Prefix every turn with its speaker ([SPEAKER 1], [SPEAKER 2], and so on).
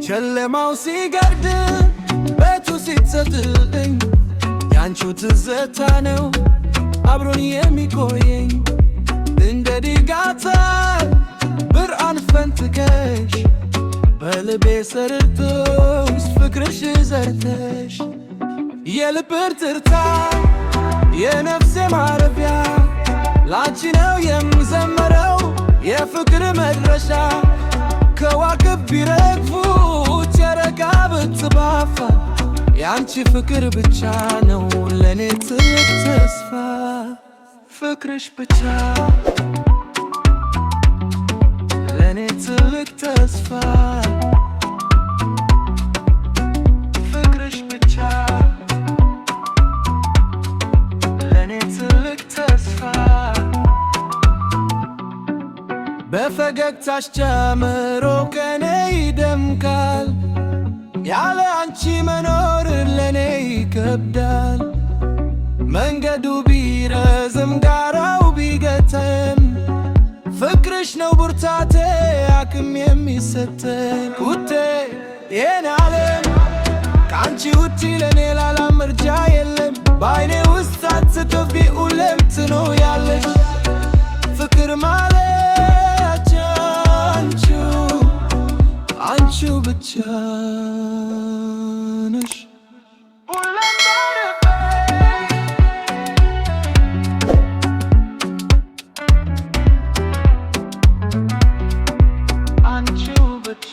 [SPEAKER 1] ጨለማው ሲገርድ ቤቱ ሲጸጥልኝ ያንቺው ትዝታ ነው አብሮኝ የሚቆየኝ እንደ ዲጋታል ብርሃን ፈንጥቀሽ በልቤ ሰርቶሽ ፍቅርሽ ዘርተሽ የልብ ትርታ የነፍሴ ማረፊያ ላንቺ ነው የምዘምረው የፍቅር መድረሻ ከዋክብት ቢረግፉ ጨረቃ ብትባፋ ያንቺ ፍቅር ብቻ ነው ለኔ ትልቅ ተስፋ ፍቅርሽ ብቻ ለኔ ትልቅ ተስፋ ፍቅርሽ ብቻ ለኔ ትልቅ ተስፋ በፈገግታሽ ጨምሮ ቀኔ ይደምቃል ያለ አንቺ መኖር ለኔ ይከብዳል መንገዱ ቢረዝም ጋራው ቢገተም ፍቅርሽ ነው ብርታቴ አቅም የሚሰጠን ውዴ የኔ ዓለም ከአንቺ ውጪ ለኔ ሌላ ምርጫ የለም በዓይኔ ውስጥ አትጥፊ ሁሌም ትኖሪያለሽ ፍቅር ማለት አንቺው ብቻ ነሽ አንቺው ብቻ